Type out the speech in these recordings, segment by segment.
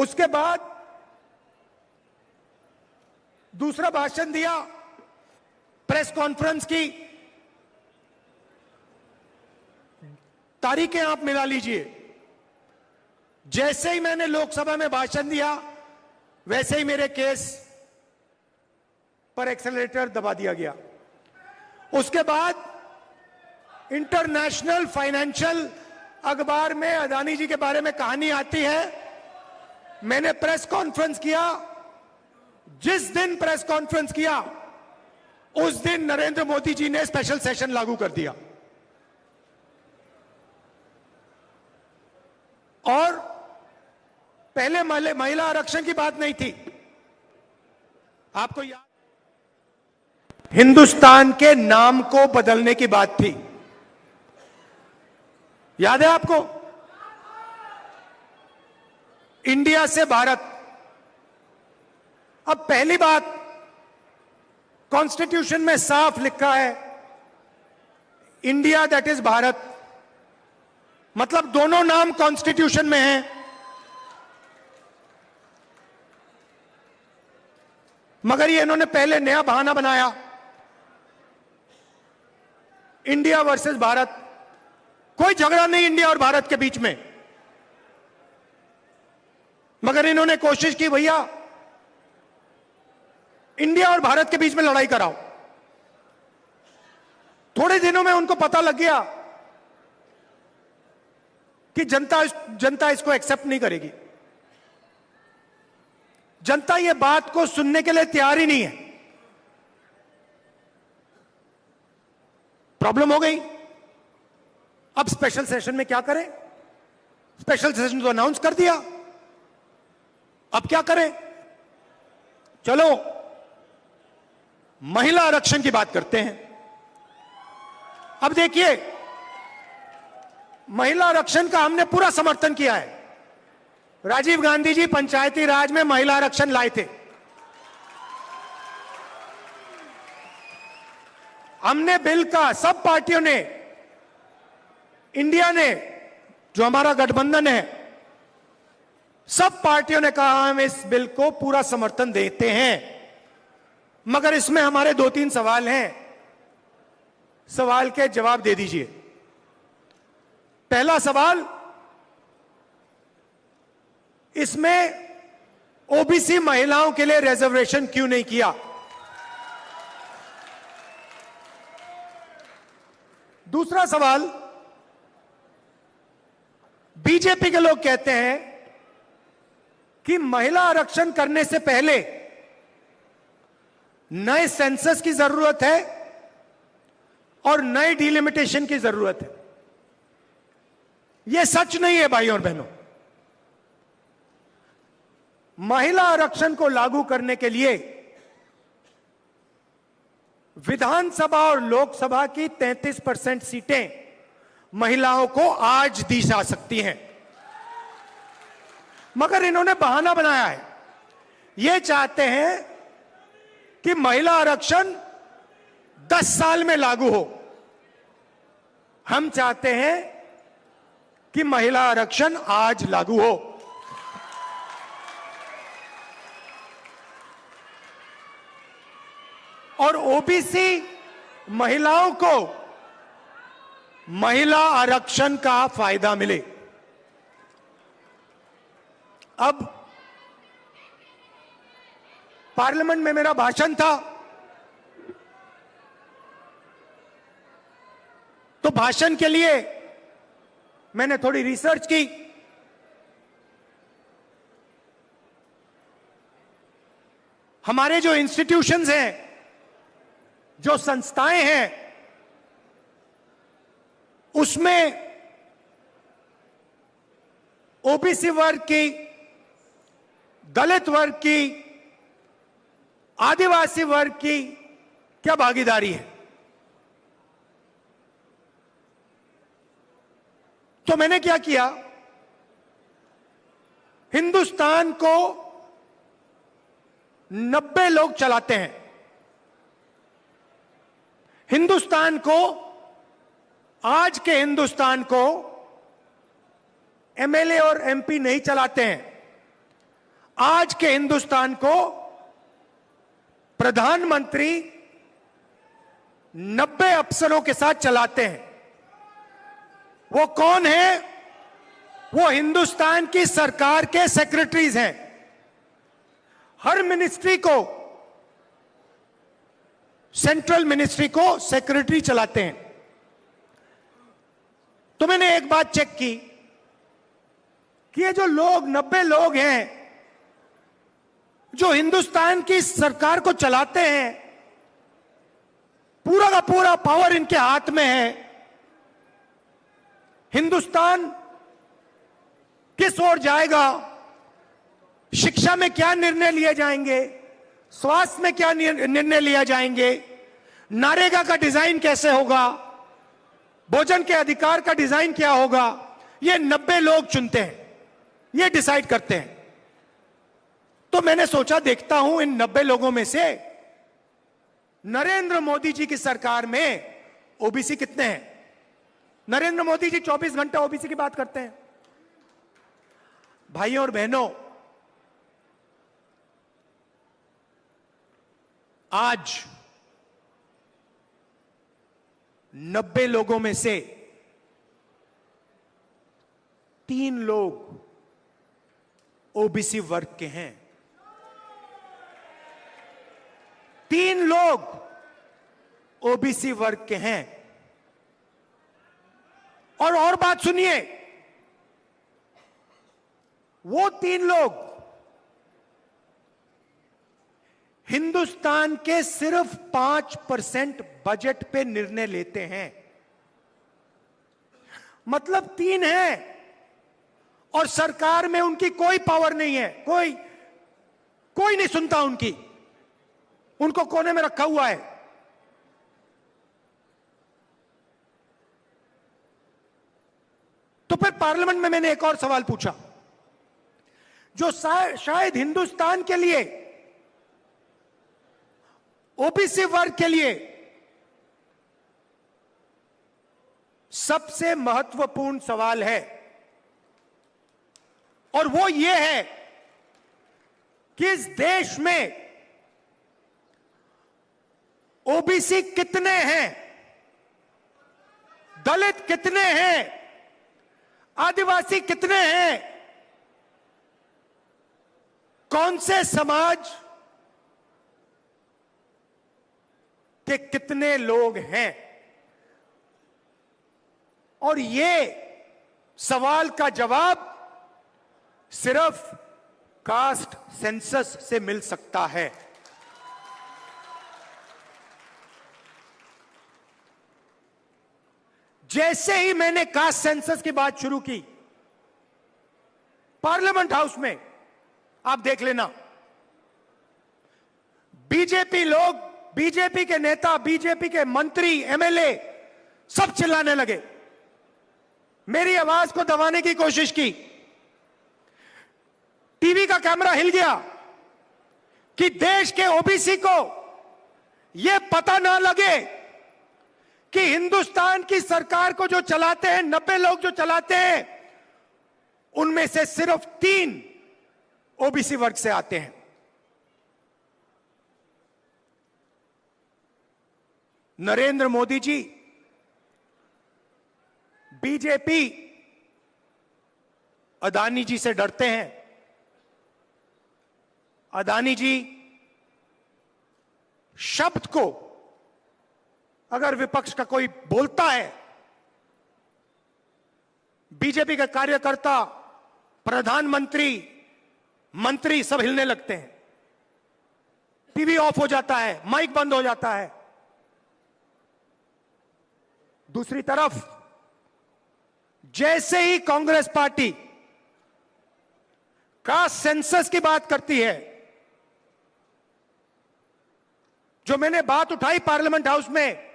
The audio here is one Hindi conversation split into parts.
उसके बाद दूसरा भाषण दिया, प्रेस कॉन्फ्रेंस की तारीखें आप मिला लीजिए। जैसे ही मैंने लोकसभा में भाषण दिया वैसे ही मेरे केस पर एक्सेलरेटर दबा दिया गया। उसके बाद इंटरनेशनल फाइनेंशियल अखबार में अदानी जी के बारे में कहानी आती है। मैंने प्रेस कॉन्फ्रेंस किया। जिस दिन प्रेस कॉन्फ्रेंस किया उस दिन नरेंद्र मोदी जी ने स्पेशल सेशन लागू कर दिया और पहले महिला आरक्षण की बात नहीं थी। आपको याद, हिंदुस्तान के नाम को बदलने की बात थी। याद है आपको? इंडिया से भारत। अब पहली बात, कॉन्स्टिट्यूशन में साफ लिखा है इंडिया दैट इज भारत, मतलब दोनों नाम कॉन्स्टिट्यूशन में हैं। मगर ये इन्होंने पहले नया बहाना बनाया, इंडिया वर्सेस भारत। कोई झगड़ा नहीं इंडिया और भारत के बीच में, मगर इन्होंने कोशिश की भैया इंडिया और भारत के बीच में लड़ाई कराओ। थोड़े दिनों में उनको पता लग गया कि जनता इसको एक्सेप्ट नहीं करेगी। जनता ये बात को सुनने के लिए तैयार ही नहीं है। प्रॉब्लम हो गई। अब स्पेशल सेशन में क्या करें? स्पेशल सेशन तो अनाउंस कर दिया, अब क्या करें? चलो महिला आरक्षण की बात करते हैं। अब देखिए, महिला आरक्षण का हमने पूरा समर्थन किया है। राजीव गांधी जी पंचायती राज में महिला आरक्षण लाए थे। हमने बिल का, सब पार्टियों ने, इंडिया ने, जो हमारा गठबंधन है, सब पार्टियों ने कहा हम इस बिल को पूरा समर्थन देते हैं। मगर इसमें हमारे 2-3 सवाल हैं, सवाल के जवाब दे दीजिए। पहला सवाल, इसमें ओबीसी महिलाओं के लिए रिजर्वेशन क्यों नहीं किया? दूसरा सवाल, बीजेपी के लोग कहते हैं कि महिला आरक्षण करने से पहले नए सेंसस की जरूरत है और नए डिलिमिटेशन की जरूरत है। यह सच नहीं है भाइयों और बहनों। महिला आरक्षण को लागू करने के लिए विधानसभा और लोकसभा की 33% सीटें महिलाओं को आज दी जा सकती हैं। मगर इन्होंने बहाना बनाया है। ये चाहते हैं कि महिला आरक्षण 10 साल में लागू हो। हम चाहते हैं कि महिला आरक्षण आज लागू हो। और ओबीसी महिलाओं को महिला आरक्षण का फायदा मिले। अब पार्लियामेंट में मेरा भाषण था, तो भाषण के लिए मैंने थोड़ी रिसर्च की। हमारे जो इंस्टीट्यूशंस हैं, जो संस्थाएं हैं, उसमें ओबीसी वर्ग की, दलित वर्ग की, आदिवासी वर्ग की क्या भागीदारी है? तो मैंने क्या किया, हिंदुस्तान को 90 लोग चलाते हैं। हिंदुस्तान को, आज के हिंदुस्तान को एमएलए और एमपी नहीं चलाते हैं। आज के हिंदुस्तान को प्रधानमंत्री 90 अफसरों के साथ चलाते हैं। वो कौन है? वो हिंदुस्तान की सरकार के सेक्रेटरीज हैं। हर मिनिस्ट्री को, सेंट्रल मिनिस्ट्री को सेक्रेटरी चलाते हैं। तो मैंने एक बात चेक की कि ये जो लोग 90 लोग हैं जो हिंदुस्तान की सरकार को चलाते हैं, पूरा का पूरा पावर इनके हाथ में है। हिंदुस्तान किस ओर जाएगा, शिक्षा में क्या निर्णय लिए जाएंगे, स्वास्थ्य में क्या निर्णय लिया जाएंगे, नरेगा का डिजाइन कैसे होगा, भोजन के अधिकार का डिजाइन क्या होगा, ये 90 लोग चुनते हैं, ये डिसाइड करते हैं। तो मैंने सोचा देखता हूं इन 90 लोगों में से नरेंद्र मोदी जी की सरकार में ओबीसी कितने हैं। नरेंद्र मोदी जी 24 घंटे ओबीसी की बात करते हैं। भाइयों और बहनों, आज 90 लोगों में से 3 लोग ओबीसी वर्ग के हैं। 3 लोग ओबीसी वर्ग के हैं। और बात सुनिए, वो 3 लोग हिंदुस्तान के सिर्फ 5% बजट पे निर्णय लेते हैं। मतलब 3 हैं और सरकार में उनकी कोई पावर नहीं है। कोई नहीं सुनता उनकी, उनको कोने में रखा हुआ है। तो फिर पार्लियामेंट में मैंने एक और सवाल पूछा जो शायद हिंदुस्तान के लिए, ओबीसी वर्ग के लिए सबसे महत्वपूर्ण सवाल है, और वो ये है कि इस देश में ओबीसी कितने हैं, दलित कितने हैं, आदिवासी कितने हैं, कौन से समाज के कितने लोग हैं। और ये सवाल का जवाब सिर्फ कास्ट सेंसस से मिल सकता है। जैसे ही मैंने कास्ट सेंसस की बात शुरू की पार्लियामेंट हाउस में, आप देख लेना, बीजेपी लोग, बीजेपी के नेता, बीजेपी के मंत्री, एमएलए सब चिल्लाने लगे, मेरी आवाज को दबाने की कोशिश की। टीवी का कैमरा हिल गया कि देश के ओबीसी को यह पता ना लगे कि हिंदुस्तान की सरकार को जो चलाते हैं, 90 लोग जो चलाते हैं, उनमें से सिर्फ 3 ओबीसी वर्ग से आते हैं। नरेंद्र मोदी जी, बीजेपी अदानी जी से डरते हैं। अदानी जी शब्द को अगर विपक्ष का कोई बोलता है, बीजेपी के कार्यकर्ता, प्रधानमंत्री, मंत्री सब हिलने लगते हैं, टीवी ऑफ हो जाता है, माइक बंद हो जाता है। दूसरी तरफ जैसे ही कांग्रेस पार्टी कास्ट सेंसस की बात करती है, जो मैंने बात उठाई पार्लियामेंट हाउस में,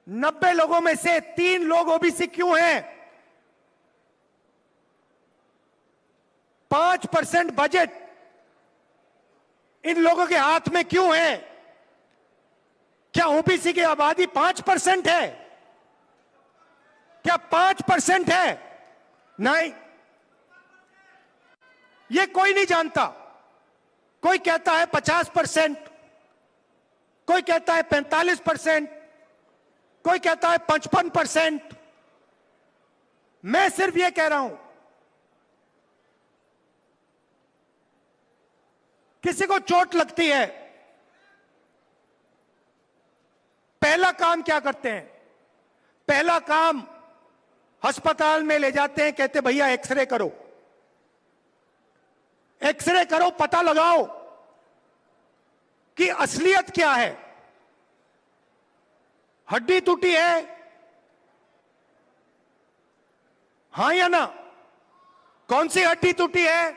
90 लोगों में से 3 लोग ओबीसी क्यों हैं? 5% बजट इन लोगों के हाथ में क्यों है? क्या ओबीसी की आबादी 5% है? क्या 5% है? नहीं, ये कोई नहीं जानता। कोई कहता है 50%, कोई कहता है 45%, कोई कहता है 55%। मैं सिर्फ ये कह रहा हूं, किसी को चोट लगती है, पहला काम क्या करते हैं? पहला काम अस्पताल में ले जाते हैं, कहते भैया एक्सरे करो, एक्सरे करो, पता लगाओ कि असलियत क्या है। हड्डी टूटी है, हां या ना? कौन सी हड्डी टूटी है?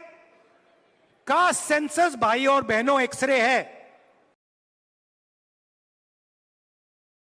का सेंसस भाई और बहनों एक्सरे है।